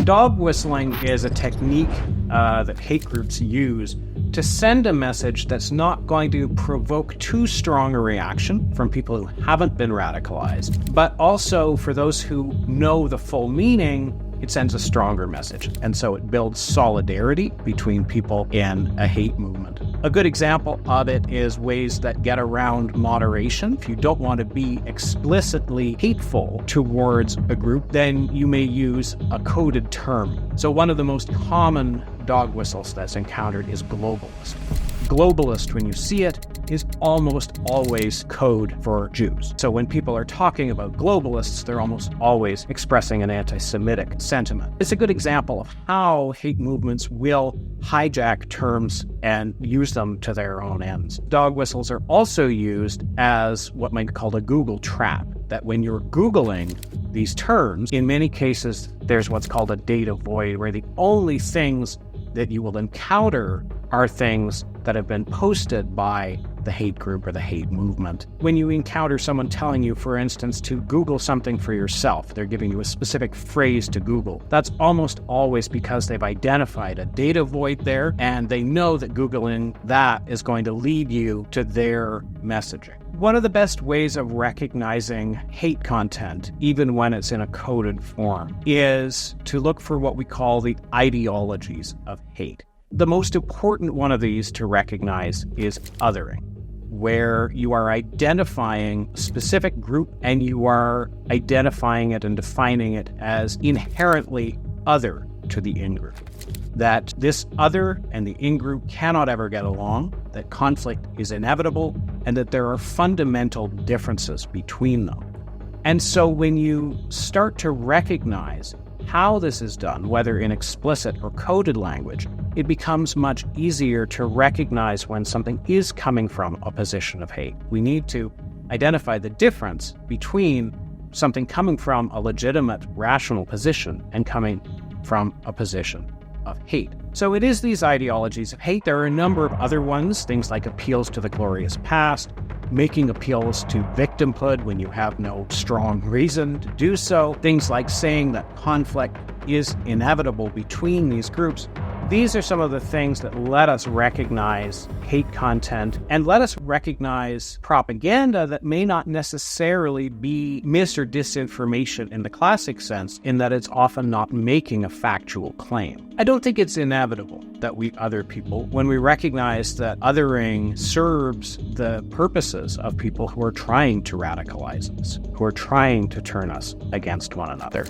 Dog whistling is a technique that hate groups use to send a message that's not going to provoke too strong a reaction from people who haven't been radicalized, but also for those who know the full meaning, it sends a stronger message. And so it builds solidarity between people in a hate movement. A good example of it is ways that get around moderation. If you don't want to be explicitly hateful towards a group, then you may use a coded term. So one of the most common dog whistles that's encountered is globalist. Globalist, when you see it, is almost always code for Jews. So when people are talking about globalists, they're almost always expressing an anti-Semitic sentiment. It's a good example of how hate movements will hijack terms and use them to their own ends. Dog whistles are also used as what might be called a Google trap, that when you're Googling these terms, in many cases, there's what's called a data void, where the only things that you will encounter are things that have been posted by the hate group or the hate movement. When you encounter someone telling you, for instance, to Google something for yourself, they're giving you a specific phrase to Google. That's almost always because they've identified a data void there, and they know that Googling that is going to lead you to their messaging. One of the best ways of recognizing hate content, even when it's in a coded form, is to look for what we call the ideologies of hate. The most important one of these to recognize is othering, where you are identifying a specific group and you are identifying it and defining it as inherently other to the in-group. That this other and the in-group cannot ever get along, that conflict is inevitable, and that there are fundamental differences between them. And so when you start to recognize how this is done, whether in explicit or coded language, it becomes much easier to recognize when something is coming from a position of hate. We need to identify the difference between something coming from a legitimate, rational position and coming from a position of hate. So it is these ideologies of hate. There are a number of other ones, things like appeals to the glorious past, making appeals to victimhood when you have no strong reason to do so, things like saying that conflict is inevitable between these groups. These are some of the things that let us recognize hate content and let us recognize propaganda that may not necessarily be mis or disinformation in the classic sense, in that it's often not making a factual claim. I don't think it's inevitable that we other people when we recognize that othering serves the purposes of people who are trying to radicalize us, who are trying to turn us against one another.